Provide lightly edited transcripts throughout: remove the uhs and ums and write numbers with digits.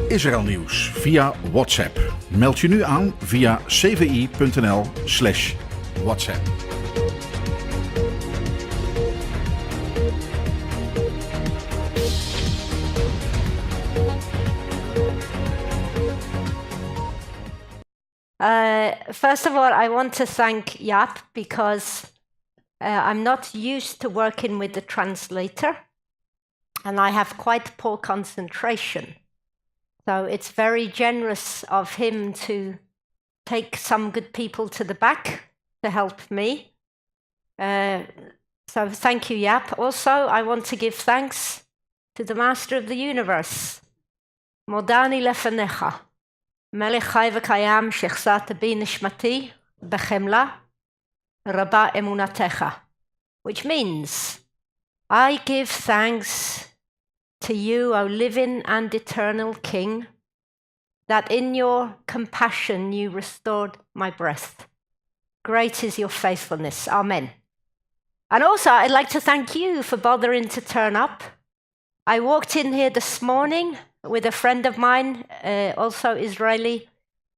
Israël nieuws via WhatsApp. Meld je nu aan via cvi.nl/WhatsApp. First of all, I want to thank Jaap because I'm not used to working with the translator and I have quite poor concentration. So it's very generous of him to take some good people to the back to help me. So thank you, Jaap. Also, I want to give thanks to the Master of the Universe, Modani Lefanecha. Melech Chai v'Kayam shechsat bi nishmati bechemla rabba emunatecha, which means, I give thanks to you, O living and eternal King, that in your compassion you restored my breath. Great is your faithfulness. Amen. And also, I'd like to thank you for bothering to turn up. I walked in here this morning with a friend of mine, also Israeli,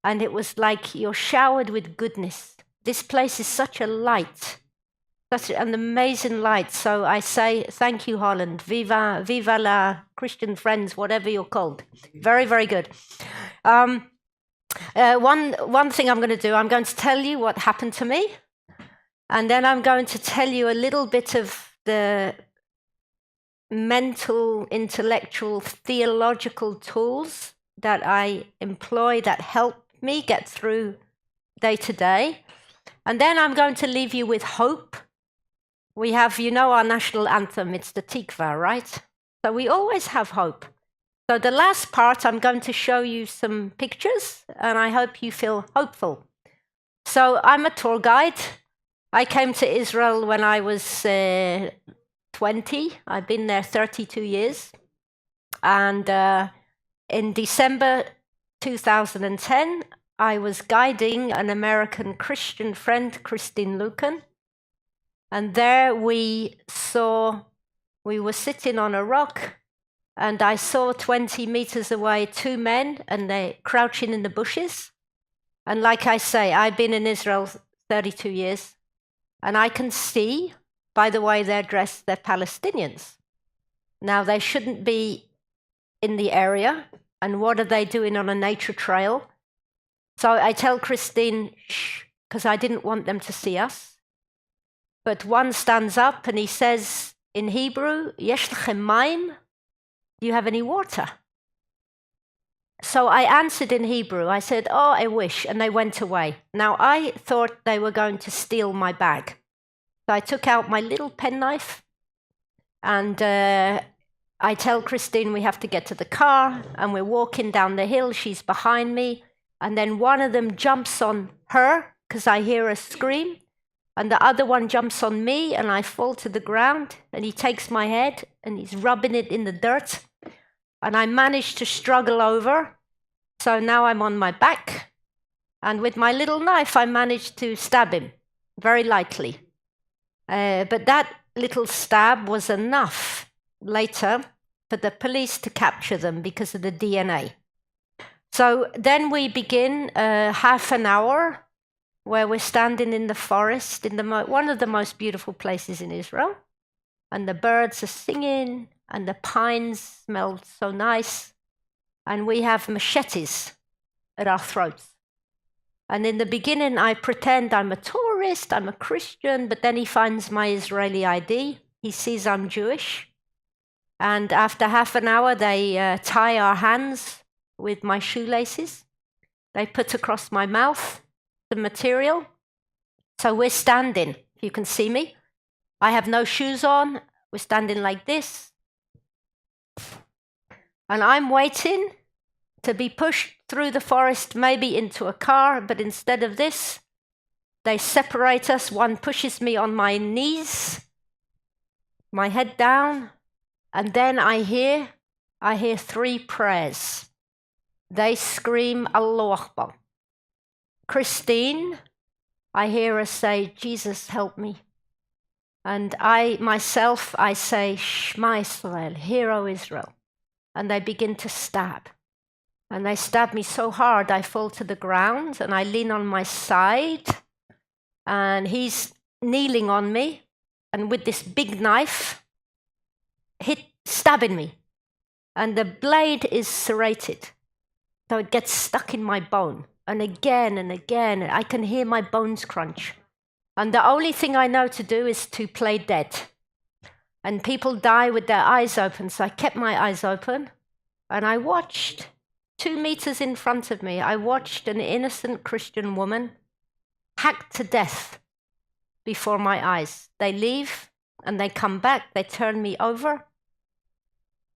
and it was like you're showered with goodness. This place is such a light, such an amazing light. So I say, thank you, Holland. Viva, viva la Christian friends, whatever you're called. Very, very good. One thing I'm going to do, I'm going to tell you what happened to me, and then I'm going to tell you a little bit of the mental, intellectual, theological tools that I employ that help me get through day to day. And then I'm going to leave you with hope. We have, you know, our national anthem, it's the Tikva, right? So we always have hope. So the last part, I'm going to show you some pictures and I hope you feel hopeful. So I'm a tour guide. I came to Israel when I was 20. I've been there 32 years. And in December 2010, I was guiding an American Christian friend, Christine Lucan. And there we were sitting on a rock, and I saw 20 meters away 2 men, and they crouching in the bushes. And like I say, I've been in Israel 32 years, and I can see, by the way they're dressed, they're Palestinians. Now, they shouldn't be in the area, and what are they doing on a nature trail? So I tell Christine, shh, because I didn't want them to see us. But one stands up and he says in Hebrew, Yesh lechem mayim? Do you have any water? So I answered in Hebrew. I said, oh, I wish, and they went away. Now, I thought they were going to steal my bag. So I took out my little penknife and I tell Christine we have to get to the car, and we're walking down the hill. She's behind me. And then one of them jumps on her because I hear her scream. And the other one jumps on me and I fall to the ground, and he takes my head and he's rubbing it in the dirt. And I managed to struggle over. So now I'm on my back. And with my little knife, I managed to stab him very lightly. But that little stab was enough later for the police to capture them because of the DNA. So then we begin half an hour where we're standing in the forest, in one of the most beautiful places in Israel. And the birds are singing, and the pines smell so nice. And we have machetes at our throats. And in the beginning, I pretend I'm a tourist, I'm a Christian, but then he finds my Israeli ID. He sees I'm Jewish. And after half an hour, they tie our hands with my shoelaces. They put across my mouth the material. So we're standing, if you can see me. I have no shoes on. We're standing like this. And I'm waiting to be pushed through the forest, maybe into a car, but instead of this, they separate us. One pushes me on my knees, my head down, and then I hear 3 prayers. They scream, Allahu Akbar. Christine, I hear her say, Jesus, help me. And I say, Shema Israel, Hear, O Israel. and they begin to stab. And they stab me so hard I fall to the ground, and I lean on my side, and he's kneeling on me, and with this big knife, stabbing me. And the blade is serrated, so it gets stuck in my bone. And again, I can hear my bones crunch. And the only thing I know to do is to play dead. And people die with their eyes open, so I kept my eyes open, and I watched. 2 meters in front of me, I watched an innocent Christian woman hacked to death before my eyes. They leave, and they come back, they turn me over,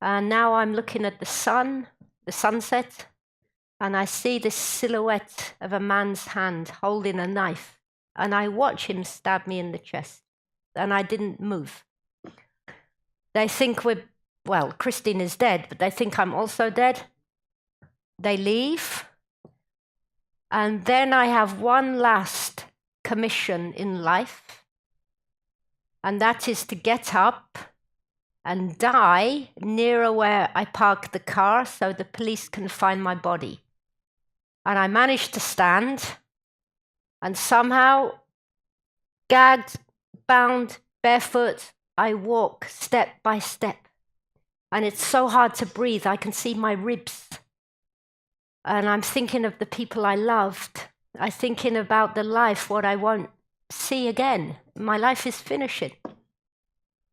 and now I'm looking at the sun, the sunset, and I see this silhouette of a man's hand holding a knife, and I watch him stab me in the chest, and I didn't move. They think Christine is dead, but they think I'm also dead. They leave, and then I have one last commission in life, and that is to get up and die nearer where I parked the car so the police can find my body. And I managed to stand, and somehow, gagged, bound, barefoot, I walk step by step. And it's so hard to breathe, I can see my ribs. And I'm thinking of the people I loved. I'm thinking about the life, what I won't see again. My life is finishing.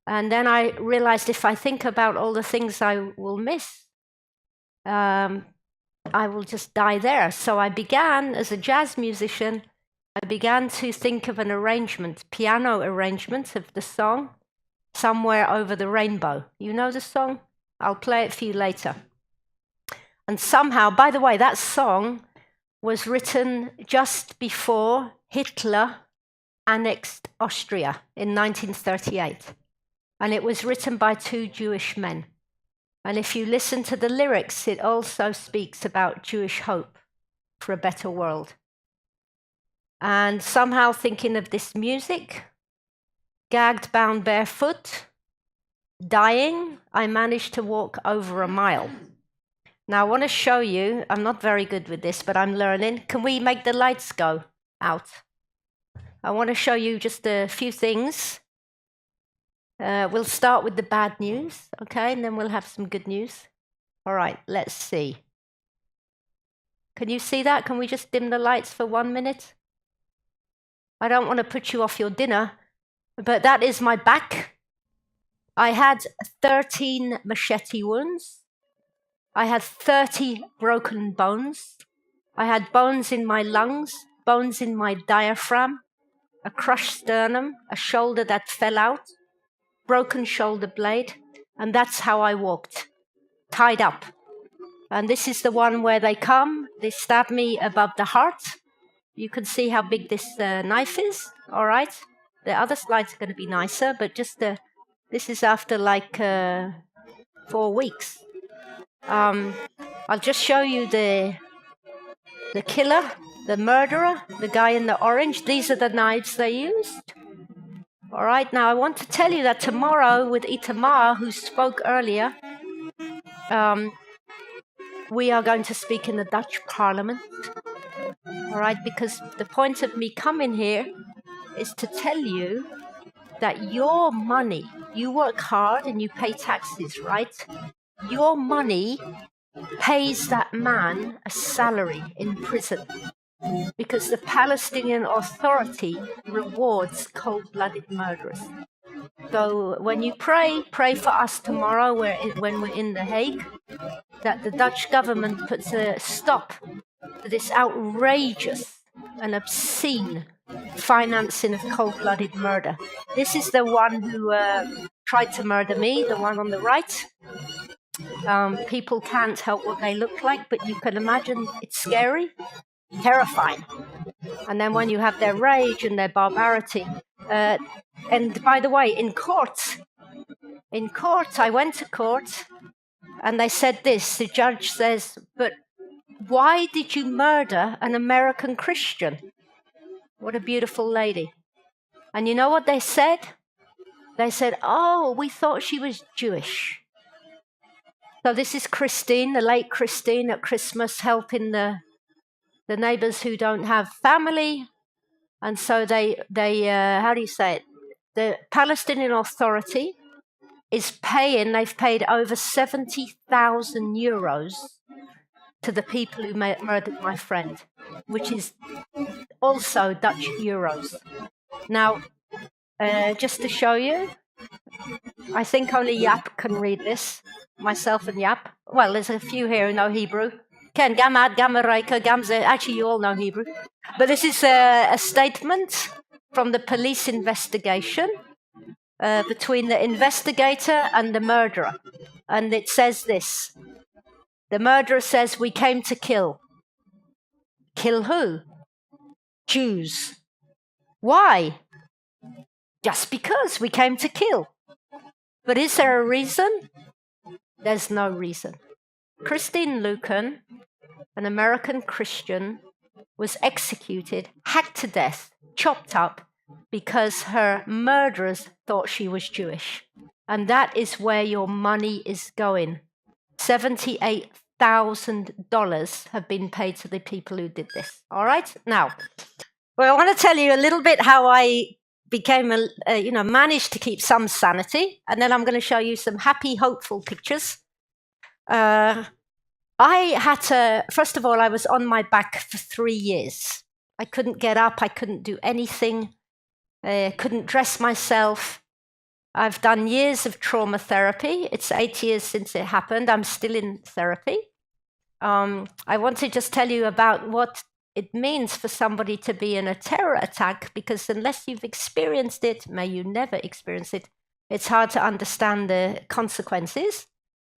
And then I realized if I think about all the things I will miss, I will just die there. So I began, as a jazz musician, I began to think of an arrangement, piano arrangement of the song, Somewhere Over the Rainbow. You know the song? I'll play it for you later. And somehow, by the way, that song was written just before Hitler annexed Austria in 1938. And it was written by 2 Jewish men. And if you listen to the lyrics, it also speaks about Jewish hope for a better world. And somehow thinking of this music, gagged, bound, barefoot, dying, I managed to walk over a mile. Now, I want to show you, I'm not very good with this, but I'm learning. Can we make the lights go out? I want to show you just a few things. We'll start with the bad news, okay? And then we'll have some good news. All right, let's see. Can you see that? Can we just dim the lights for 1 minute? I don't want to put you off your dinner, but that is my back. I had 13 machete wounds. I had 30 broken bones. I had bones in my lungs, bones in my diaphragm, a crushed sternum, a shoulder that fell out, broken shoulder blade, and that's how I walked, tied up. And this is the one where they stab me above the heart. You can see how big this knife is, all right? The other slides are going to be nicer, but just this is after 4 weeks. I'll just show you the killer, the murderer, the guy in the orange. These are the knives they used. All right, now I want to tell you that tomorrow with Itamar, who spoke earlier, we are going to speak in the Dutch Parliament. All right, because the point of me coming here is to tell you that your money, you work hard and you pay taxes, right? Your money pays that man a salary in prison because the Palestinian Authority rewards cold-blooded murderers. So when you pray for us tomorrow when we're in The Hague, that the Dutch government puts a stop to this outrageous and obscene financing of cold-blooded murder. This is the one who tried to murder me, the one on the right. People can't help what they look like, but you can imagine it's scary, terrifying. And then when you have their rage and their barbarity. And by the way, in court, I went to court, and they said this. The judge says, but why did you murder an American Christian? What a beautiful lady. And you know what they said? They said, oh, we thought she was Jewish. So this is Christine, the late Christine at Christmas, helping the neighbors who don't have family. And so they how do you say it? The Palestinian Authority is paying, they've paid over 70,000 euros to the people who murdered my friend, which is also Dutch euros. Now, just to show you, I think only Yap can read this, myself and Yap. Well, there's a few here who know Hebrew. Ken, Gamad, Gamareika, Gamze, actually you all know Hebrew. But this is a statement from the police investigation between the investigator and the murderer. And it says this. The murderer says, "We came to kill." Kill who? Jews. Why? Just because we came to kill. But is there a reason? There's no reason. Christine Lucan, an American Christian, was executed, hacked to death, chopped up, because her murderers thought she was Jewish. And that is where your money is going. $78,000 have been paid to the people who did this. All right? Now, well, I want to tell you a little bit how I became, managed to keep some sanity. And then I'm going to show you some happy, hopeful pictures. I had to, first of all, I was on my back for 3 years. I couldn't get up. I couldn't do anything. Couldn't dress myself. I've done years of trauma therapy. It's 8 years since it happened. I'm still in therapy. I want to just tell you about what it means for somebody to be in a terror attack, because unless you've experienced it, may you never experience it, it's hard to understand the consequences.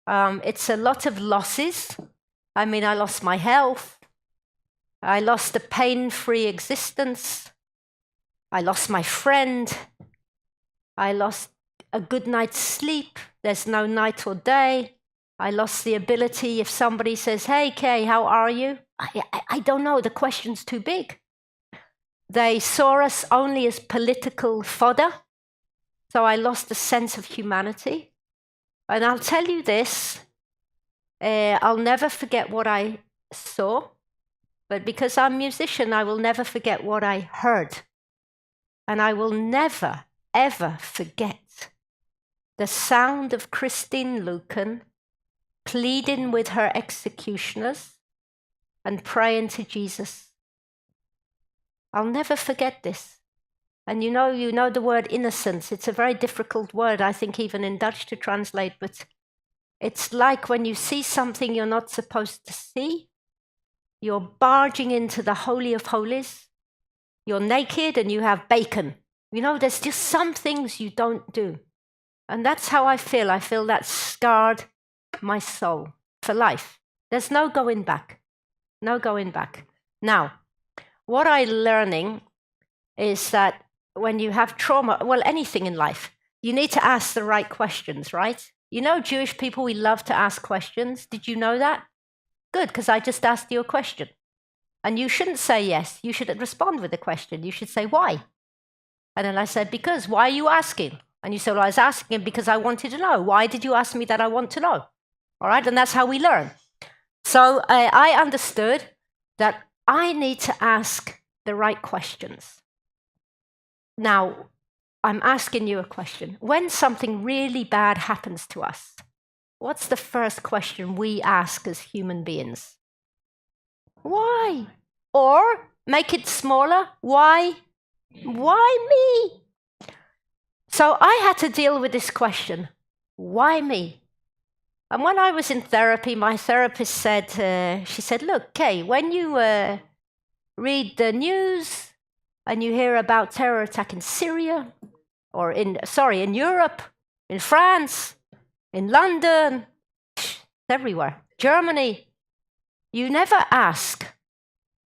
It's a lot of losses. I mean, I lost my health. I lost a pain-free existence. I lost my friend. I lost a good night's sleep. There's no night or day. I lost the ability, if somebody says, "Hey, Kay, how are you?" I don't know. The question's too big. They saw us only as political fodder. So I lost a sense of humanity. And I'll tell you this, I'll never forget what I saw. But because I'm a musician, I will never forget what I heard. And I will never, ever forget the sound of Christine Lucan pleading with her executioners and praying to Jesus. I'll never forget this. And you know the word innocence. It's a very difficult word, I think, even in Dutch to translate. But it's like when you see something you're not supposed to see, you're barging into the Holy of Holies, you're naked and you have bacon. There's just some things you don't do. And that's how I feel. I feel that scarred my soul for life. There's no going back. No going back. Now, what I'm learning is that when you have trauma, well, anything in life, you need to ask the right questions, right? Jewish people, we love to ask questions. Did you know that? Good, because I just asked you a question. And you shouldn't say yes. You should respond with a question. You should say, why? And then I said, because. Why are you asking? And you said, well, I was asking because I wanted to know. Why did you ask me that I want to know? All right, and that's how we learn. So I understood that I need to ask the right questions. Now, I'm asking you a question. When something really bad happens to us, what's the first question we ask as human beings? Why? Or make it smaller. Why? Why me? So I had to deal with this question. Why me? And when I was in therapy, my therapist said, she said, look, Kay, when you read the news and you hear about terror attack in Syria, or in Europe, in France, in London, everywhere, Germany, you never ask,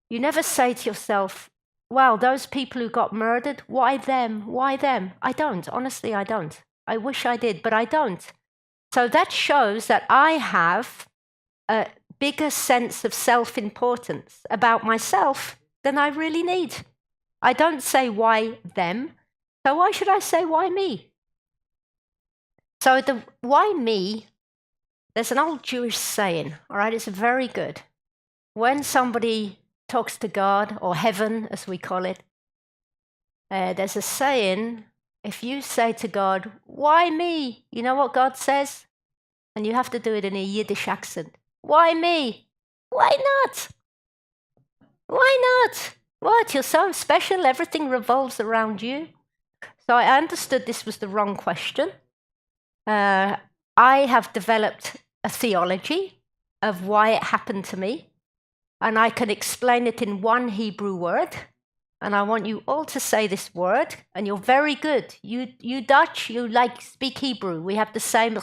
you never say to yourself, wow, those people who got murdered, why them? Why them? I don't. Honestly, I don't. I wish I did, but I don't. So that shows that I have a bigger sense of self-importance about myself than I really need. I don't say why them, so why should I say why me? So the why me There's an old Jewish saying, all right, it's very good. When somebody talks to God, or heaven as we call it, there's a saying, if you say to God, why me? You know what God says? And you have to do it in a Yiddish accent. Why me? Why not? Why not? What? You're so special, everything revolves around you. So I understood this was the wrong question. I have developed a theology of why it happened to me, and I can explain it in one Hebrew word. And I want you all to say this word, and you're very good. You Dutch, you speak Hebrew. We have the same.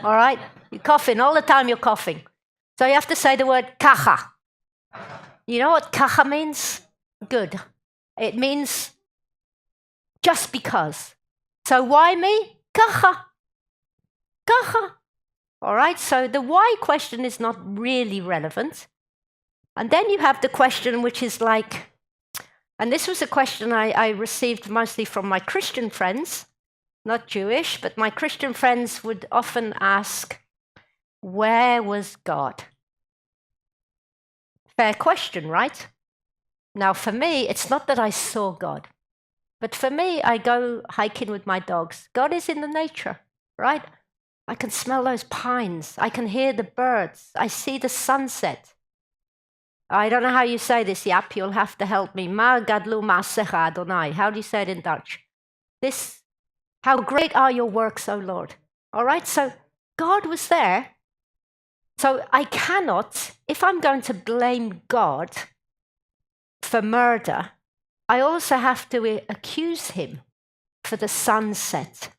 All right? You're coughing all the time. You're coughing. So you have to say the word kacha. You know what kacha means? Good. It means just because. So why me? Kacha. Kacha. All right? So the why question is not really relevant. And then you have the question which is like, and this was a question I received mostly from my Christian friends, not Jewish, but my Christian friends would often ask, where was God? Fair question, right? Now, for me, it's not that I saw God, but for me, I go hiking with my dogs. God is in the nature, right? I can smell those pines. I can hear the birds. I see the sunset. I don't know how you say this, Yap. You'll have to help me. Ma gadlu ma'asecha Adonai. How do you say it in Dutch? How great are your works, O Lord. All right, so God was there. So I cannot, if I'm going to blame God for murder, I also have to accuse him for the sunset,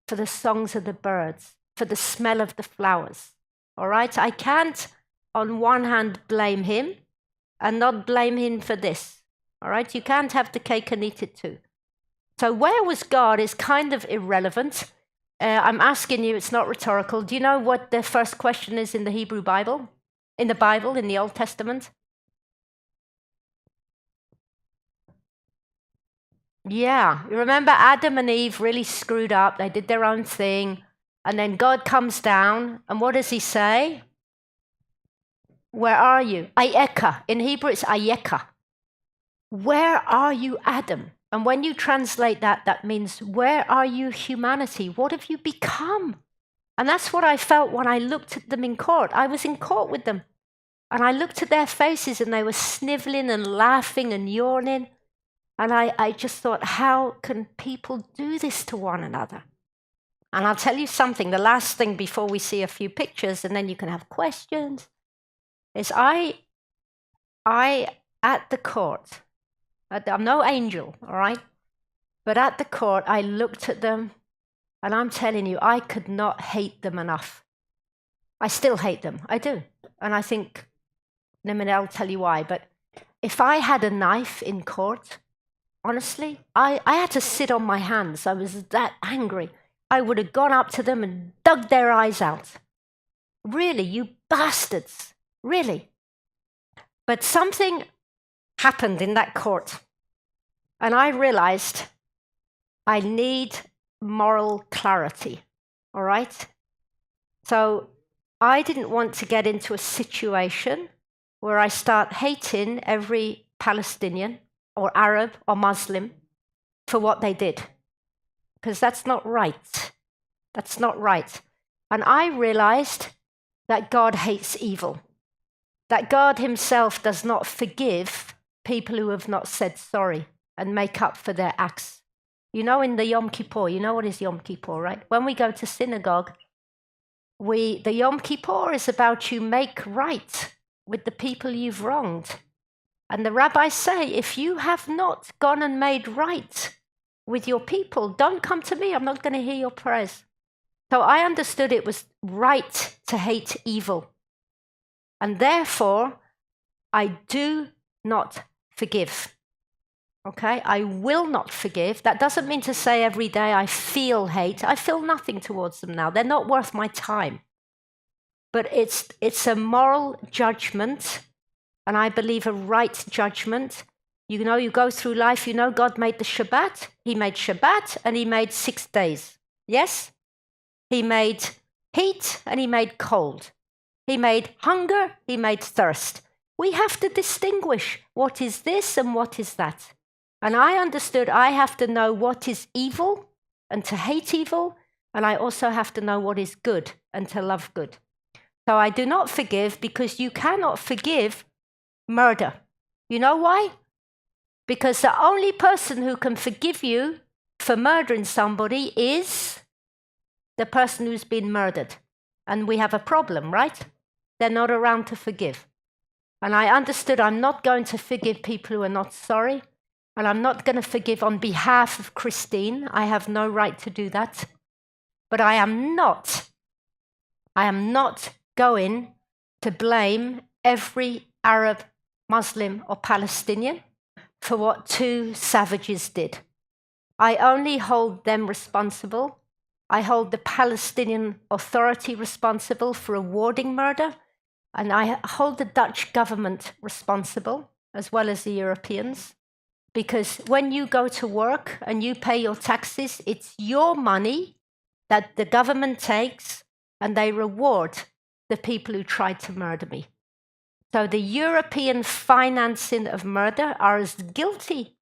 for the songs of the birds, for the smell of the flowers. All right, I can't on one hand blame him and not blame him for this. All right, you can't have the cake and eat it too. So where was God is kind of irrelevant. I'm asking you, it's not rhetorical. Do you know what the first question is in the Hebrew Bible? In the Bible, in the Old Testament? Yeah, you remember Adam and Eve really screwed up. They did their own thing. And then God comes down, and what does he say? Where are you? Ayeka. In Hebrew, it's ayeka. Where are you, Adam? And when you translate that, that means, where are you, humanity? What have you become? And that's what I felt when I looked at them in court. I was in court with them. And I looked at their faces, and they were sniveling and laughing and yawning. And I just thought, how can people do this to one another? And I'll tell you something, the last thing before we see a few pictures, and then you can have questions, is I at the court, I'm no angel, all right? But at the court, I looked at them, and I'm telling you, I could not hate them enough. I still hate them, I do. And I think, I'll tell you why, but if I had a knife in court, honestly, I had to sit on my hands. I was that angry. I would have gone up to them and dug their eyes out. Really, you bastards, really. But something happened in that court, and I realized I need moral clarity, all right? So I didn't want to get into a situation where I start hating every Palestinian or Arab or Muslim for what they did, because that's not right. That's not right. And I realized that God hates evil, that God himself does not forgive people who have not said sorry and make up for their acts. You know, in the Yom Kippur, you know what is Yom Kippur, right? When we go to synagogue, the Yom Kippur is about you make right with the people you've wronged. And the rabbis say, if you have not gone and made right with your people, don't come to me. I'm not going to hear your prayers. So I understood it was right to hate evil. And therefore, I do not forgive. Okay? I will not forgive. That doesn't mean to say every day I feel hate. I feel nothing towards them now. They're not worth my time. But it's a moral judgment, and I believe a right judgment. You know, you go through life, you know, God made the Shabbat. He made Shabbat, and he made 6 days. Yes? He made heat and he made cold. He made hunger, he made thirst. We have to distinguish what is this and what is that. And I understood I have to know what is evil and to hate evil, and I also have to know what is good and to love good. So I do not forgive because you cannot forgive murder. You know why? Because the only person who can forgive you for murdering somebody is the person who's been murdered. And we have a problem, right? They're not around to forgive. And I understood I'm not going to forgive people who are not sorry. And I'm not going to forgive on behalf of Christine. I have no right to do that. But I am not going to blame every Arab, Muslim, or Palestinian for what two savages did. I only hold them responsible. I hold the Palestinian Authority responsible for awarding murder, and I hold the Dutch government responsible, as well as the Europeans, because when you go to work and you pay your taxes, it's your money that the government takes, and they reward the people who tried to murder me. So the European financing of murder are as guilty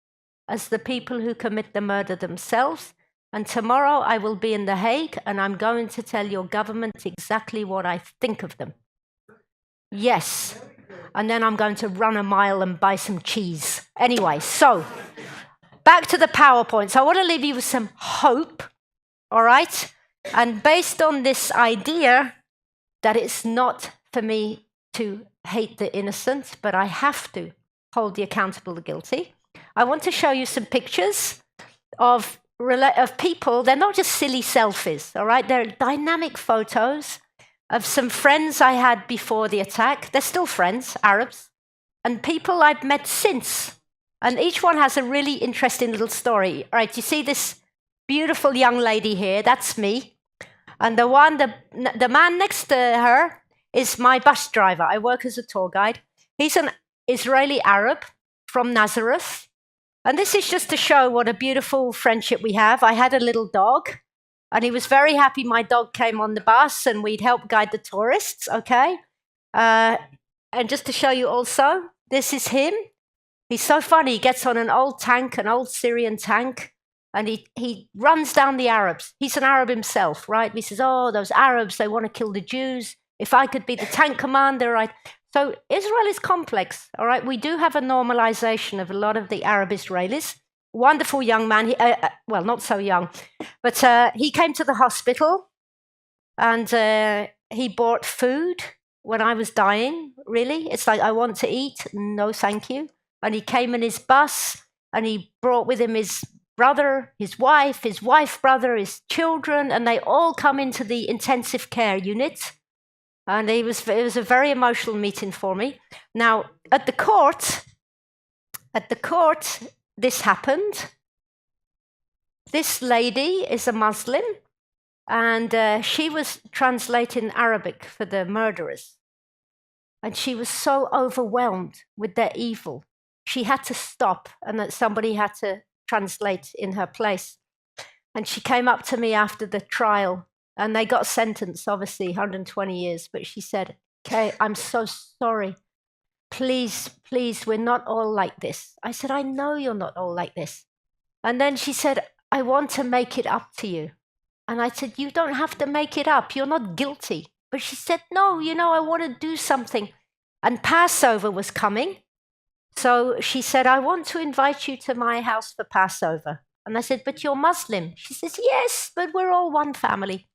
as the people who commit the murder themselves. And tomorrow I will be in The Hague and I'm going to tell your government exactly what I think of them. Yes. And then I'm going to run a mile and buy some cheese. Anyway, so back to the PowerPoint. So I want to leave you with some hope, all right? And based on this idea that it's not for me to hate the innocent, but I have to hold the accountable the guilty, I want to show you some pictures of people. They're not just silly selfies, all right? They're dynamic photos of some friends I had before the attack. They're still friends, Arabs, and people I've met since. And each one has a really interesting little story. All right, you see this beautiful young lady here? That's me. And the man next to her is my bus driver. I work as a tour guide. He's an Israeli Arab from Nazareth. And this is just to show what a beautiful friendship we have. I had a little dog, and he was very happy my dog came on the bus and we'd help guide the tourists, okay? And just to show you also, this is him. He's so funny. He gets on an old tank, an old Syrian tank, and he runs down the Arabs. He's an Arab himself, right? He says, oh, those Arabs, they want to kill the Jews. If I could be the tank commander, right? So Israel is complex, all right? We do have a normalization of a lot of the Arab Israelis. Wonderful young man. Well, not so young, but he came to the hospital and he bought food when I was dying, really. It's like, I want to eat. No, thank you. And he came in his bus and he brought with him his brother, his wife, brother, his children, and they all come into the intensive care unit. And it was a very emotional meeting for me. Now, at the court, this happened. This lady is a Muslim, and she was translating Arabic for the murderers. And she was so overwhelmed with their evil. She had to stop, and that somebody had to translate in her place. And she came up to me after the trial, and they got sentenced, obviously, 120 years. But she said, Kay, I'm so sorry. Please, we're not all like this. I said, I know you're not all like this. And then she said, I want to make it up to you. And I said, you don't have to make it up. You're not guilty. But she said, no, I want to do something. And Passover was coming. So she said, I want to invite you to my house for Passover. And I said, but you're Muslim. She says, yes, but we're all one family.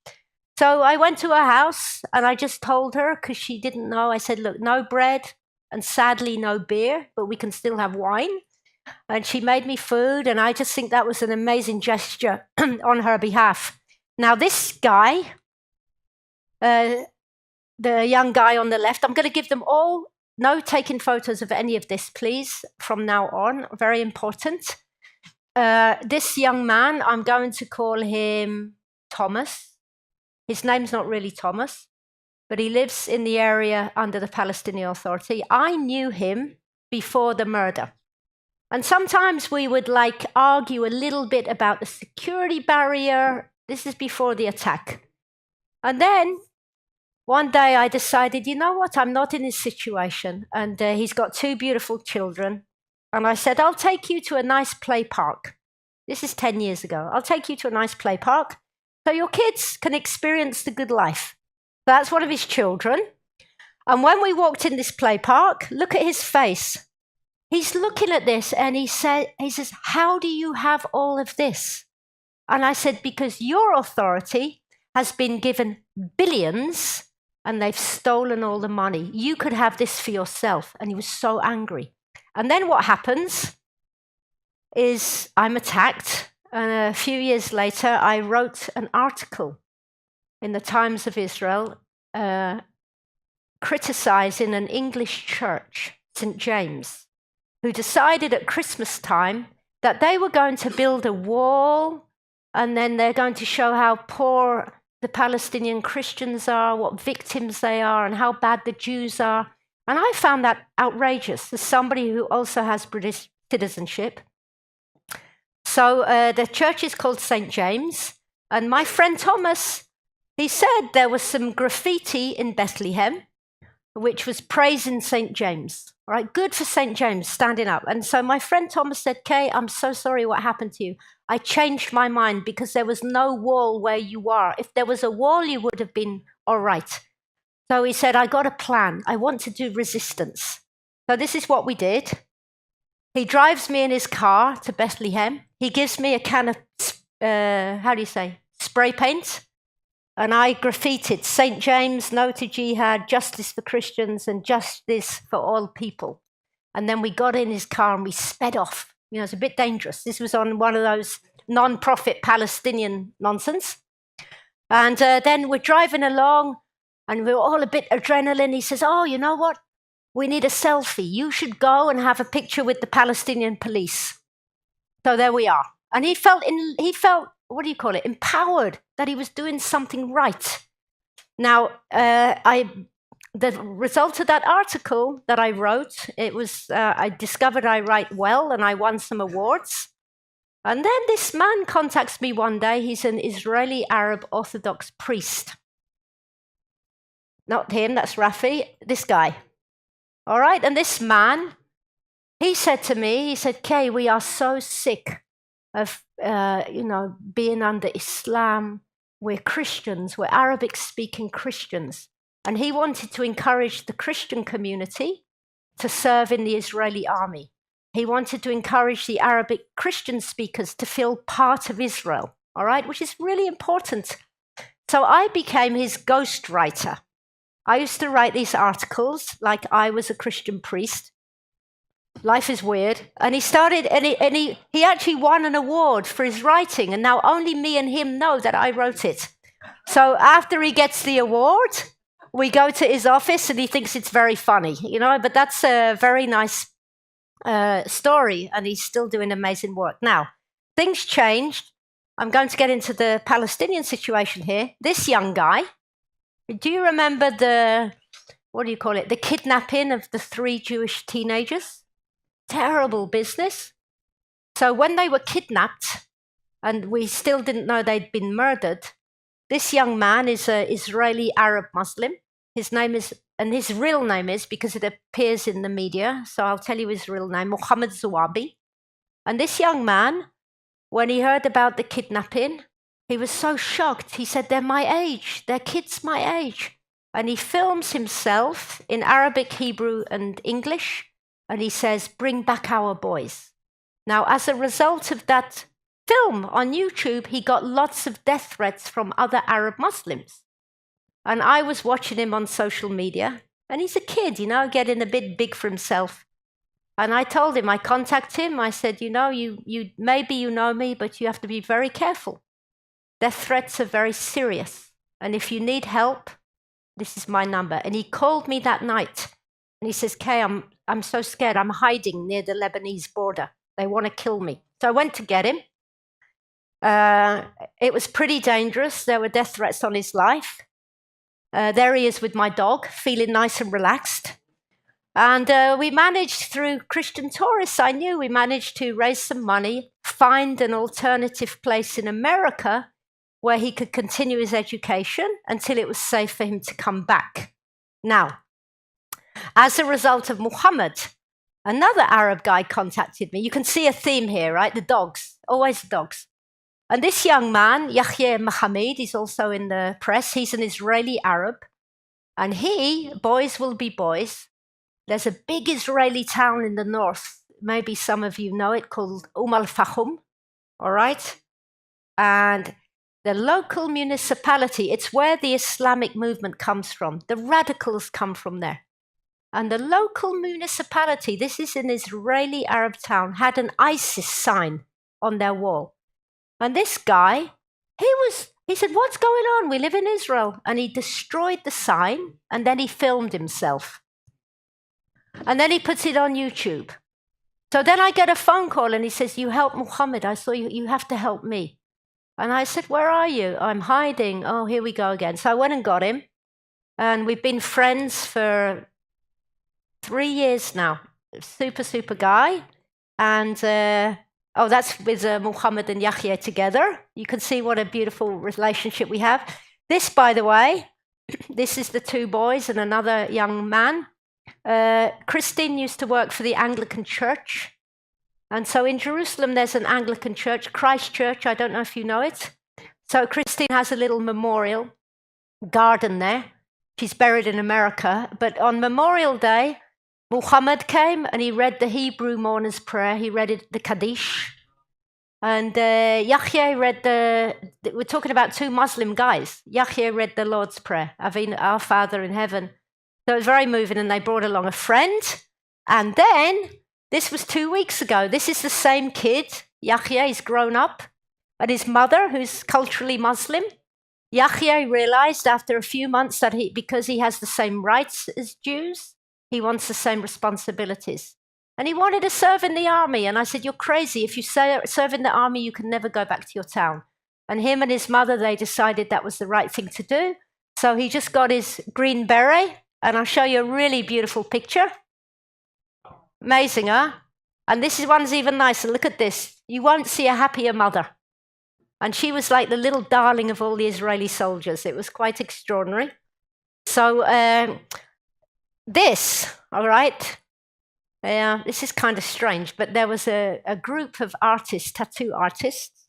So I went to her house and I just told her, because she didn't know, I said, look, no bread and sadly no beer, but we can still have wine. And she made me food, and I just think that was an amazing gesture on her behalf. Now this guy, the young guy on the left, I'm going to give them all, no taking photos of any of this, please, from now on, very important. This young man, I'm going to call him Thomas. His name's not really Thomas, but he lives in the area under the Palestinian Authority. I knew him before the murder. And sometimes we would argue a little bit about the security barrier. This is before the attack. And then one day I decided, you know what, I'm not in his situation. And he's got 2 beautiful children. And I said, I'll take you to a nice play park. This is 10 years ago. I'll take you to a nice play park so your kids can experience the good life. So that's one of his children. And when we walked in this play park, look at his face. He's looking at this and he says, how do you have all of this? And I said, because your authority has been given billions and they've stolen all the money. You could have this for yourself. And he was so angry. And then what happens is I'm attacked. And a few years later, I wrote an article in the Times of Israel criticizing an English church, St. James, who decided at Christmas time that they were going to build a wall and then they're going to show how poor the Palestinian Christians are, what victims they are, and how bad the Jews are. And I found that outrageous as somebody who also has British citizenship. So the church is called St. James. And my friend Thomas, he said there was some graffiti in Bethlehem, which was praising St. James. All right, good for St. James, standing up. And so my friend Thomas said, Kay, I'm so sorry what happened to you. I changed my mind because there was no wall where you are. If there was a wall, you would have been all right. So he said, I got a plan. I want to do resistance. So this is what we did. He drives me in his car to Bethlehem. He gives me a can of, spray paint. And I graffitied St. James, no to jihad, justice for Christians, and justice for all people. And then we got in his car and we sped off. You know, it's a bit dangerous. This was on one of those non-profit Palestinian nonsense. And then we're driving along and we're all a bit adrenaline. He says, oh, you know what? We need a selfie. You should go and have a picture with the Palestinian police. So there we are. And he felt, what do you call it, empowered that he was doing something right. Now, the result of that article that I wrote, it was, I discovered I write well and I won some awards. And then this man contacts me one day. He's an Israeli Arab Orthodox priest. Not him, that's Rafi, this guy. All right, and this man, he said to me, he said, Kay, we are so sick of, being under Islam. We're Christians, we're Arabic-speaking Christians. And he wanted to encourage the Christian community to serve in the Israeli army. He wanted to encourage the Arabic Christian speakers to feel part of Israel, all right, which is really important. So I became his ghostwriter. I used to write these articles like I was a Christian priest. Life is weird. And he started, and he actually won an award for his writing. And now only me and him know that I wrote it. So after he gets the award, we go to his office and he thinks it's very funny, but that's a very nice story. And he's still doing amazing work. Now, things changed. I'm going to get into the Palestinian situation here. This young guy, do you remember the kidnapping of the 3 Jewish teenagers? Terrible business. So when they were kidnapped and we still didn't know they'd been murdered, this young man is an Israeli Arab Muslim. His name is, and his real name is, because it appears in the media, so I'll tell you his real name, Mohammed Zawabi. And this young man, when he heard about the kidnapping, he was so shocked. He said, they're my age, they're kids my age. And he films himself in Arabic, Hebrew, and English, and he says, bring back our boys. Now, as a result of that film on YouTube, he got lots of death threats from other Arab Muslims. And I was watching him on social media, and he's a kid, getting a bit big for himself. And I told him, I contacted him, I said, you maybe you know me, but you have to be very careful. Death threats are very serious. And if you need help, this is my number. And he called me that night, and he says, Kay, I'm so scared. I'm hiding near the Lebanese border. They want to kill me. So I went to get him. It was pretty dangerous. There were death threats on his life. There he is with my dog, feeling nice and relaxed. And we managed, through Christian tourists I knew, we managed to raise some money, find an alternative place in America where he could continue his education until it was safe for him to come back. Now, as a result of Muhammad, another Arab guy contacted me. You can see a theme here, right? The dogs, always the dogs. And this young man, Yahya Mohammed, is also in the press. He's an Israeli Arab. And he, boys will be boys. There's a big Israeli town in the north. Maybe some of you know it, called al-Fahum. All right? And the local municipality, it's where the Islamic movement comes from. The radicals come from there. And the local municipality, this is an Israeli Arab town, had an ISIS sign on their wall. And this guy, he said, what's going on? We live in Israel. And he destroyed the sign, and then he filmed himself. And then he puts it on YouTube. So then I get a phone call, and he says, you helped Muhammad. I saw you, you have to help me. And I said, where are you? I'm hiding. Oh, here we go again. So I went and got him. And we've been friends for 3 years now. Super, super guy. And that's with Muhammad and Yahya together. You can see what a beautiful relationship we have. This, by the way, this is the two boys and another young man. Christine used to work for the Anglican Church. And so in Jerusalem, there's an Anglican church, Christ Church. I don't know if you know it. So Christine has a little memorial garden there. She's buried in America. But on Memorial Day, Muhammad came and he read the Hebrew mourner's prayer. He read it, the Kaddish. And Yahya read we're talking about two Muslim guys. Yahya read the Lord's Prayer, Our Father in heaven. So it was very moving, and they brought along a friend. And then, this was 2 weeks ago. This is the same kid, Yahya, he's grown up. And his mother, who's culturally Muslim, Yahya realized after a few months that because he has the same rights as Jews, he wants the same responsibilities. And he wanted to serve in the army. And I said, you're crazy. If you serve in the army, you can never go back to your town. And him and his mother, they decided that was the right thing to do. So he just got his green beret. And I'll show you a really beautiful picture. Amazing, huh? And this one's even nicer. Look at this. You won't see a happier mother. And she was like the little darling of all the Israeli soldiers. It was quite extraordinary. So this, all right, this is kind of strange, but there was a group of artists, tattoo artists,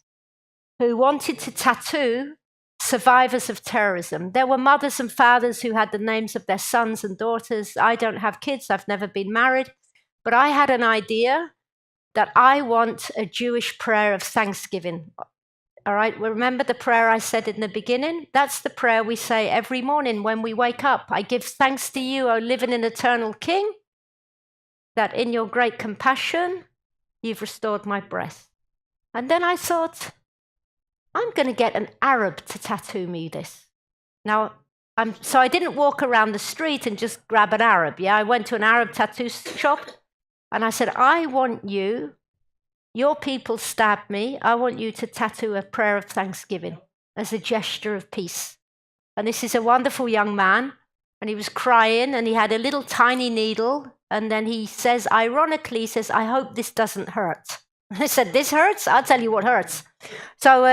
who wanted to tattoo survivors of terrorism. There were mothers and fathers who had the names of their sons and daughters. I don't have kids. I've never been married. But I had an idea that I want a Jewish prayer of thanksgiving. All right, remember the prayer I said in the beginning? That's the prayer we say every morning when we wake up. I give thanks to you, O living and eternal King, that in your great compassion, you've restored my breath. And then I thought, I'm going to get an Arab to tattoo me this. Now, so I didn't walk around the street and just grab an Arab. Yeah, I went to an Arab tattoo shop. And I said, I want you, your people stabbed me. I want you to tattoo a prayer of thanksgiving as a gesture of peace. And this is a wonderful young man. And he was crying and he had a little tiny needle. And then he says, ironically, he says, I hope this doesn't hurt. I said, this hurts? I'll tell you what hurts. So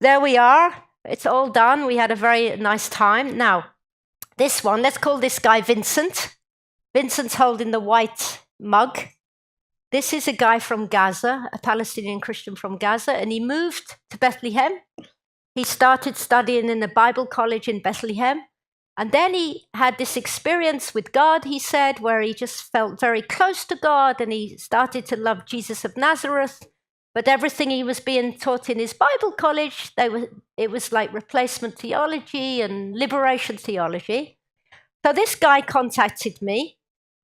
there we are. It's all done. We had a very nice time. Now, this one, let's call this guy Vincent. Vincent's holding the white mug. This is a guy from Gaza, a Palestinian Christian from Gaza, and he moved to Bethlehem. He started studying in the Bible college in Bethlehem, and then he had this experience with God, he said, where he just felt very close to God, and he started to love Jesus of Nazareth. But everything he was being taught in his Bible college, it was like replacement theology and liberation theology. So this guy contacted me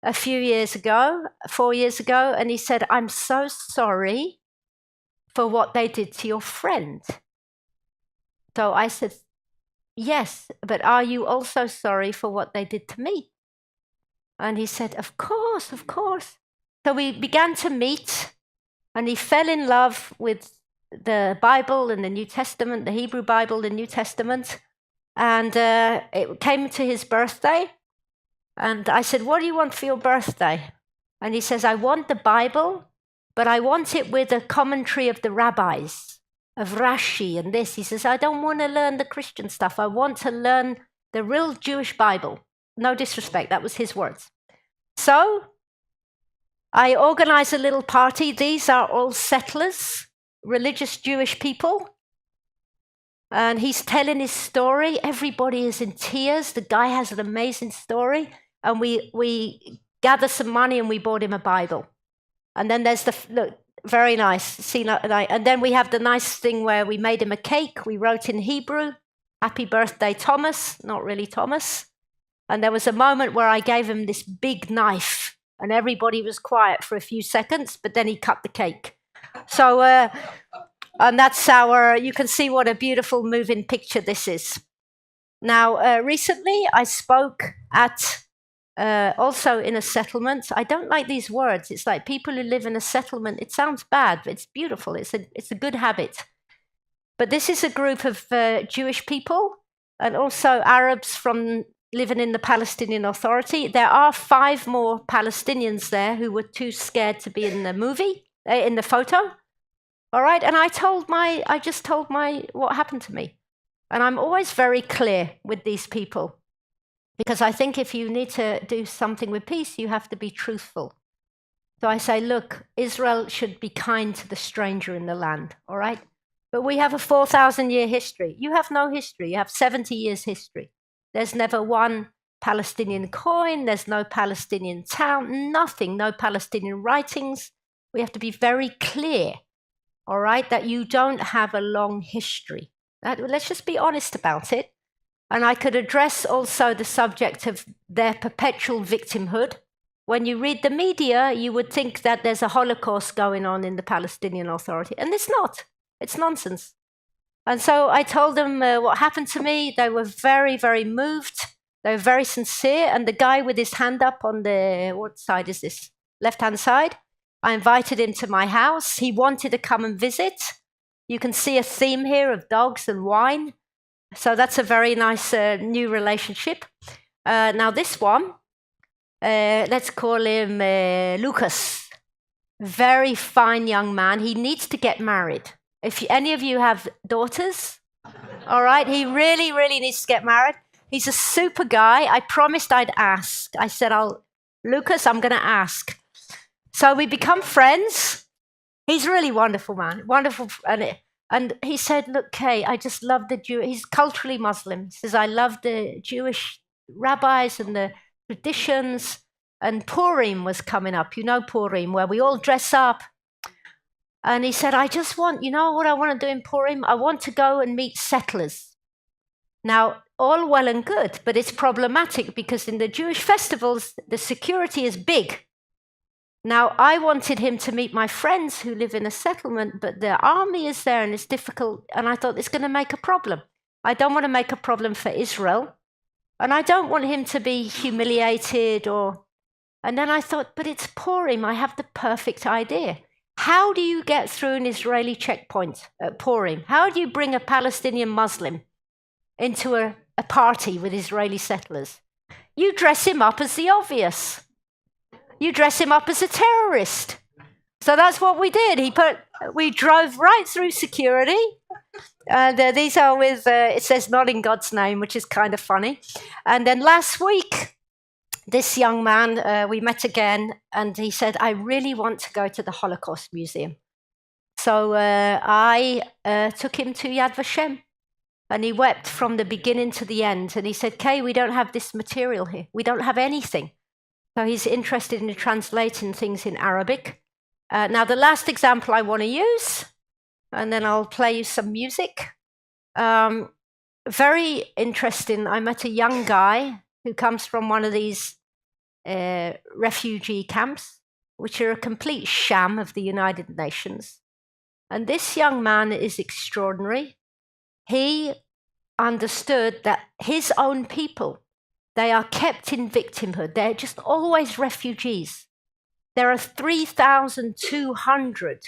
a few years ago, 4 years ago, and he said, I'm so sorry for what they did to your friend. So I said, yes, but are you also sorry for what they did to me? And he said, of course, of course. So we began to meet, and he fell in love with the Bible and the New Testament, the Hebrew Bible, the New Testament. And it came to his birthday. And I said, what do you want for your birthday? And he says, I want the Bible, but I want it with a commentary of the rabbis. of Rashi and this. He says, I don't want to learn the Christian stuff. I want to learn the real Jewish Bible. No disrespect, that was his words. So I organize a little party. These are all settlers, religious Jewish people. And he's telling his story. Everybody is in tears. The guy has an amazing story. And we gather some money and we bought him a Bible. And then there's look, very nice. And then we have the nice thing where we made him a cake. We wrote in Hebrew, Happy birthday, Thomas. Not really Thomas. And there was a moment where I gave him this big knife and everybody was quiet for a few seconds, but then he cut the cake. So, and that's you can see what a beautiful moving picture this is. Now, recently I spoke at, also in a settlement. I don't like these words. It's like people who live in a settlement. It sounds bad, but it's beautiful. It's a good habit. But this is a group of Jewish people and also Arabs from living in the Palestinian Authority. There are 5 more Palestinians there who were too scared to be in the movie, in the photo. All right, and I just told what happened to me. And I'm always very clear with these people because I think if you need to do something with peace, you have to be truthful. So I say, look, Israel should be kind to the stranger in the land, all right? But we have a 4,000-year history. You have no history. You have 70 years history. There's never one Palestinian coin. There's no Palestinian town, nothing, no Palestinian writings. We have to be very clear, all right, that you don't have a long history. Let's just be honest about it. And I could address also the subject of their perpetual victimhood. When you read the media, you would think that there's a Holocaust going on in the Palestinian Authority, and it's not. It's nonsense. And so I told them what happened to me. They were very, very moved. They were very sincere. And the guy with his hand up on what side is this? Left-hand side. I invited him to my house. He wanted to come and visit. You can see a theme here of dogs and wine. So that's a very nice new relationship. Now this one, let's call him Lucas. Very fine young man. He needs to get married. If any of you have daughters, all right, he really, really needs to get married. He's a super guy. I promised I'd ask. I said, Lucas, I'm going to ask. So we become friends. He's a really wonderful man, wonderful. And he said, look, Kay, I just love the Jew. He's culturally Muslim. He says, I love the Jewish rabbis and the traditions. And Purim was coming up. You know Purim, where we all dress up. And he said, I just want, you know what I want to do in Purim? I want to go and meet settlers. Now, all well and good, but it's problematic because in the Jewish festivals, the security is big. Now, I wanted him to meet my friends who live in a settlement, but the army is there and it's difficult. And I thought it's going to make a problem. I don't want to make a problem for Israel. And I don't want him to be humiliated And then I thought, but it's Purim. I have the perfect idea. How do you get through an Israeli checkpoint at Purim? How do you bring a Palestinian Muslim into a party with Israeli settlers? You dress him up as the obvious. You dress him up as a terrorist. So that's what we did. We drove right through security. And these are with, it says not in God's name, which is kind of funny. And then last week, this young man, we met again, and he said, I really want to go to the Holocaust Museum. So I took him to Yad Vashem, and he wept from the beginning to the end. And he said, Kay, we don't have this material here. We don't have anything. So he's interested in translating things in Arabic. Now, the last example I want to use, and then I'll play you some music. Very interesting. I met a young guy who comes from one of these refugee camps, which are a complete sham of the United Nations. And this young man is extraordinary. He understood that his own people, they are kept in victimhood. They're just always refugees. There are 3,200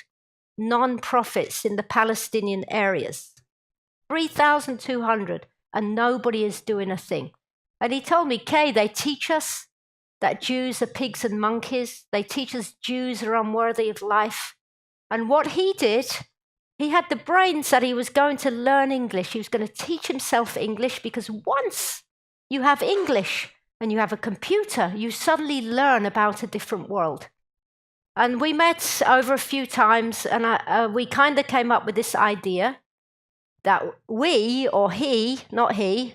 non-profits in the Palestinian areas. 3,200, and nobody is doing a thing. And he told me, Kay, they teach us that Jews are pigs and monkeys. They teach us Jews are unworthy of life. And what he did he had the brains that he was going to learn English. He was going to teach himself English, because once you have English and you have a computer, you suddenly learn about a different world. And we met over a few times, and we kind of came up with this idea that we, or he, not he,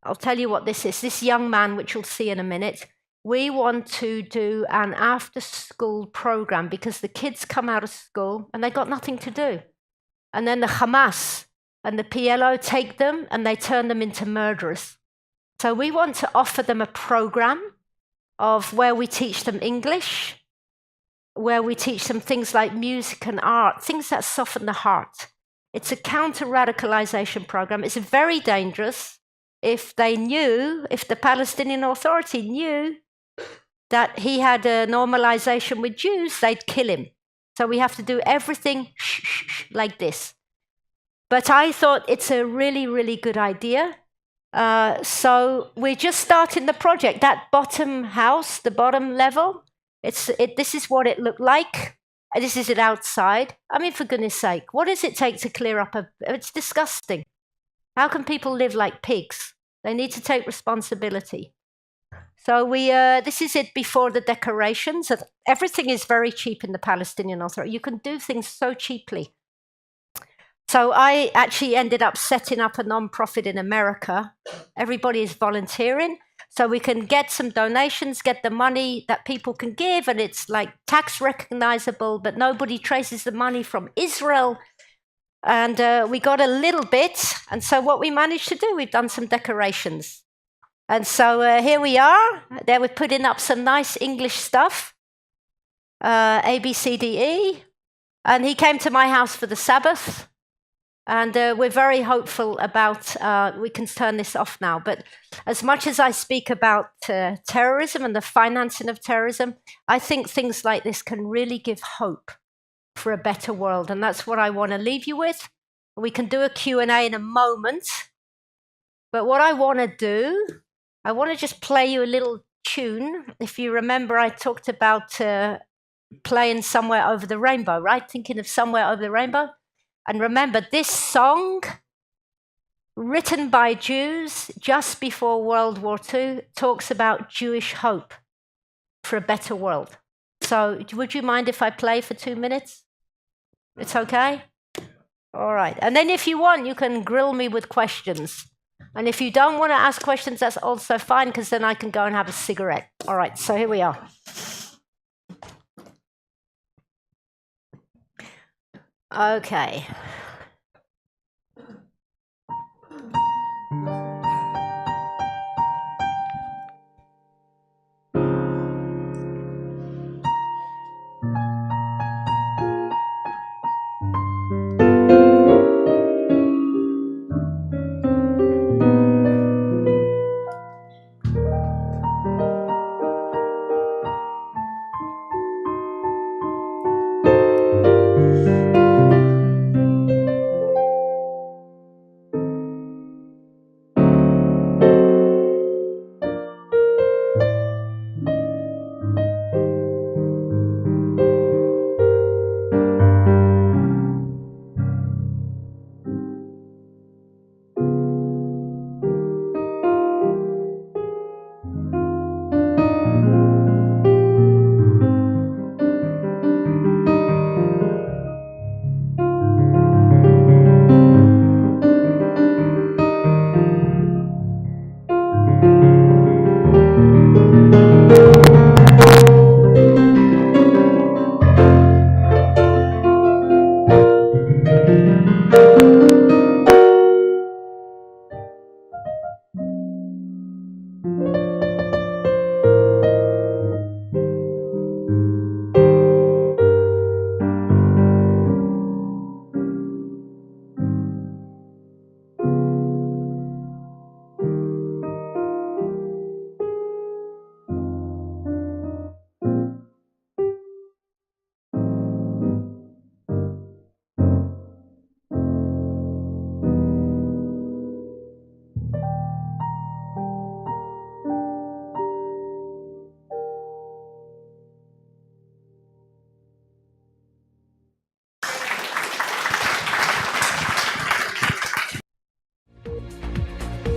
I'll tell you what this is, this young man, which you'll see in a minute, we want to do an after-school program, because the kids come out of school and they got nothing to do. And then the Hamas and the PLO take them and they turn them into murderers. So we want to offer them a program of where we teach them English, where we teach them things like music and art, things that soften the heart. It's a counter-radicalization program. It's very dangerous. If the Palestinian Authority knew that he had a normalization with Jews, they'd kill him. So we have to do everything like this. But I thought it's a really, really good idea. So we're just starting the project. That bottom house, the bottom level, this is what it looked like. This is it outside. I mean, for goodness sake, what does it take to clear up it's disgusting. How can people live like pigs? They need to take responsibility. So this is it before the decorations. Everything is very cheap in the Palestinian Authority. You can do things so cheaply. So I actually ended up setting up a non-profit in America. Everybody is volunteering. So we can get some donations, get the money that people can give, and it's like tax recognizable, but nobody traces the money from Israel. And we got a little bit. And so what we managed to do, we've done some decorations. And so here we are. There we're putting up some nice English stuff, A, B, C, D, E. And he came to my house for the Sabbath. And we're very hopeful about, we can turn this off now. But as much as I speak about terrorism and the financing of terrorism, I think things like this can really give hope for a better world. And that's what I want to leave you with. We can do a Q&A in a moment. But what I want to do, I want to just play you a little tune. If you remember, I talked about playing Somewhere Over the Rainbow, right? Thinking of Somewhere Over the Rainbow. And remember, this song, written by Jews just before World War II, talks about Jewish hope for a better world. So would you mind if I play for 2 minutes? It's okay? All right. And then if you want, you can grill me with questions. And if you don't want to ask questions, that's also fine, because then I can go and have a cigarette. All right, so here we are. Okay.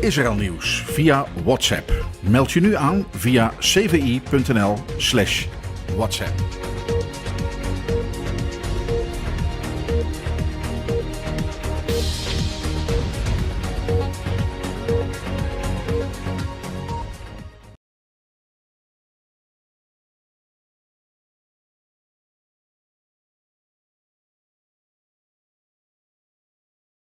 Israël nieuws via WhatsApp. Meld je nu aan via cvi.nl/WhatsApp.